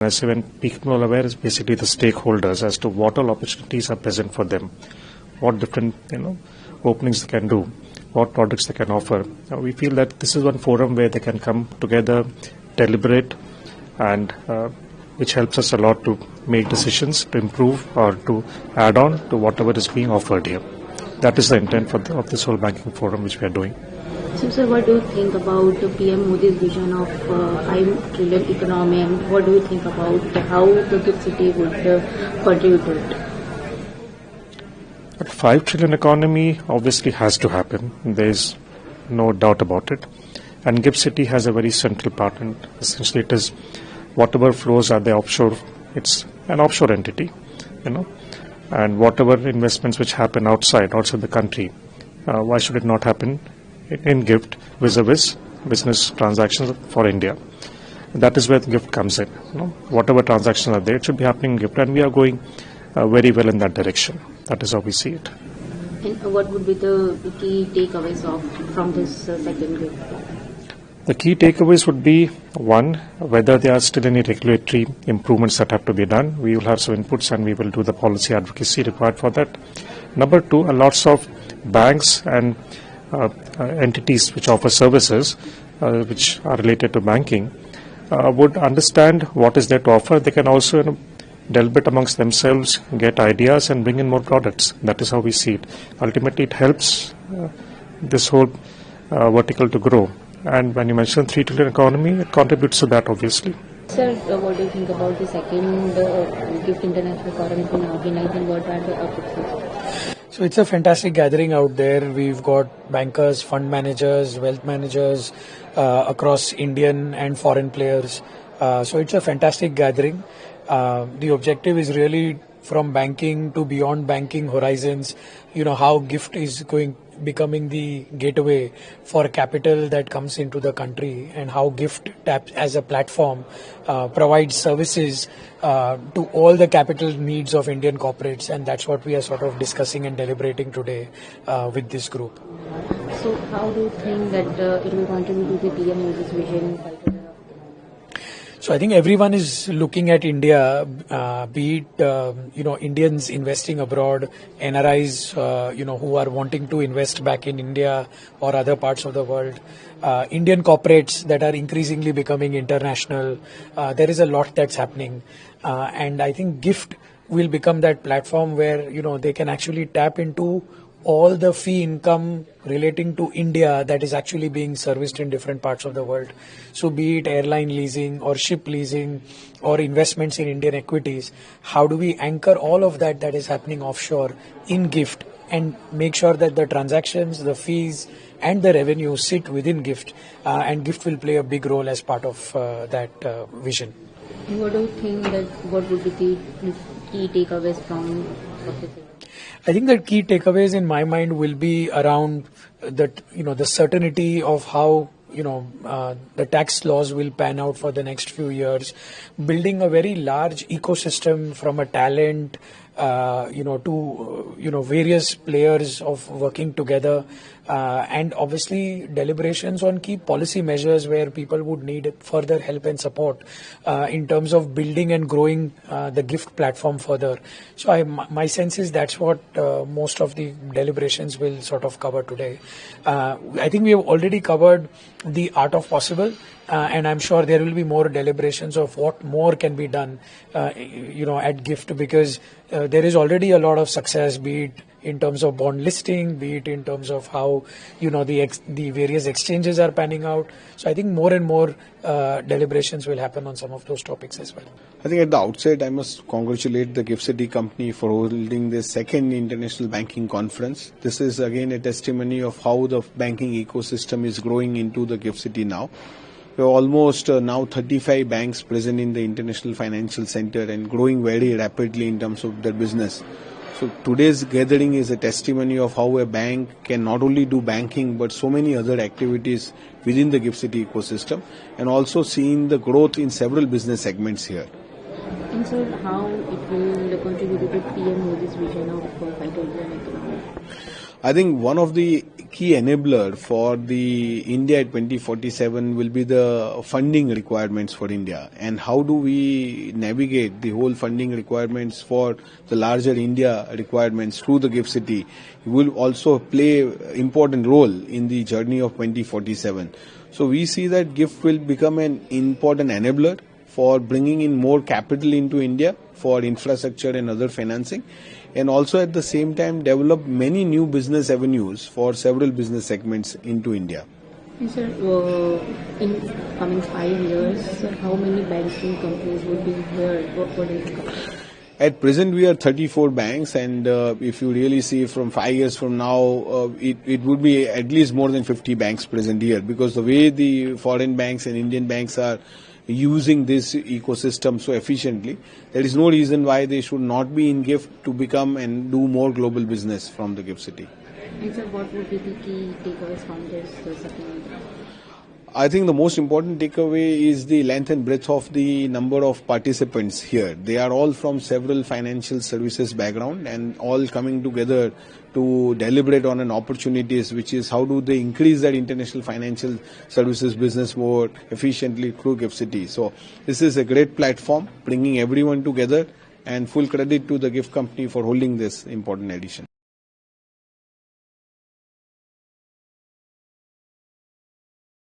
I say when people are aware is basically the stakeholders as to what all opportunities are present for them, what different openings they can do, what products they can offer. We feel that this is one forum where they can come together, deliberate, and which helps us a lot to make decisions, to improve or to add on to whatever is being offered here. That is the intent of this whole banking forum which we are doing. So, sir, what do you think about PM Modi's vision of 5 trillion economy, and what do you think about how the GIFT City would contribute to it? But 5 trillion economy obviously has to happen. There is no doubt about it. And GIFT City has a very central part, and essentially it is whatever flows are there offshore, it's an offshore entity, and whatever investments which happen outside the country, why should it not happen in GIFT vis-a-vis business transactions for India? That is where the GIFT comes in. Whatever transactions are there, it should be happening in GIFT, and we are going very well in that direction. That is how we see it. And what would be the key takeaways from this second GIFT? The key takeaways would be, one, whether there are still any regulatory improvements that have to be done. We will have some inputs and we will do the policy advocacy required for that. Number two, lots of banks and entities which offer services which are related to banking would understand what is there to offer. They can also deliberate amongst themselves, get ideas and bring in more products. That is how we see it. Ultimately, it helps this whole vertical to grow. And when you mention 3 trillion economy, it contributes to that, obviously. Sir, what do you think about the second GIFT International Forum in organized, and what are the objectives? So it's a fantastic gathering out there. We've got bankers, fund managers, wealth managers across Indian and foreign players. So it's a fantastic gathering. The objective is really from banking to beyond banking horizons, how GIFT is becoming the gateway for capital that comes into the country, and how GIFT taps as a platform provides services to all the capital needs of Indian corporates, and that's what we are sort of discussing and deliberating today with this group. So how do you think that it will contribute to the PM Modi's vision? So I think everyone is looking at India, be it Indians investing abroad, NRIs who are wanting to invest back in India or other parts of the world, Indian corporates that are increasingly becoming international. There is a lot that's happening, and I think GIFT will become that platform where they can actually tap into all the fee income relating to India that is actually being serviced in different parts of the world. So be it airline leasing or ship leasing or investments in Indian equities, how do we anchor all of that is happening offshore in GIFT and make sure that the transactions, the fees and the revenue sit within GIFT, and GIFT will play a big role as part of that vision. What do you think that what would be the key takeaways from this? I think the key takeaways in my mind will be around the certainty of how the tax laws will pan out for the next few years, building a very large ecosystem from a talent to various players of working together, and obviously deliberations on key policy measures where people would need further help and support in terms of building and growing the GIFT platform further. So my sense is that's what most of the deliberations will sort of cover today. I think we have already covered the art of possible, and I'm sure there will be more deliberations of what more can be done at GIFT, because there is already a lot of success, be it in terms of bond listing, be it in terms of how the various exchanges are panning out. So I think more and more deliberations will happen on some of those topics as well. I think at the outset I must congratulate the GIFT City company for holding this second international banking conference. This is again a testimony of how the banking ecosystem is growing into the GIFT City now. We have almost now 35 banks present in the International Financial Center and growing very rapidly in terms of their business. So today's gathering is a testimony of how a bank can not only do banking but so many other activities within the GIFT City ecosystem, and also seeing the growth in several business segments here. And so how it will contribute to PM Modi's vision of 5 trillion economy? I think one of the key enabler for the India 2047 will be the funding requirements for India, and how do we navigate the whole funding requirements for the larger India requirements through the GIFT City will also play important role in the journey of 2047. So we see that GIFT will become an important enabler for bringing in more capital into India for infrastructure and other financing, and also at the same time develop many new business avenues for several business segments into India. And sir, in coming 5 years, how many banking companies would be here? What do you think? At present, we are 34 banks, and if you really see from 5 years from now, it would be at least more than 50 banks present here, because the way the foreign banks and Indian banks are using this ecosystem so efficiently, there is no reason why they should not be in GIFT to become and do more global business from the GIFT City. And sir, what would be the key takeaways from this settlement? I think the most important takeaway is the length and breadth of the number of participants here. They are all from several financial services background and all coming together to deliberate on an opportunities, which is how do they increase their international financial services business more efficiently through GIFT City. So this is a great platform bringing everyone together, and full credit to the GIFT company for holding this important edition.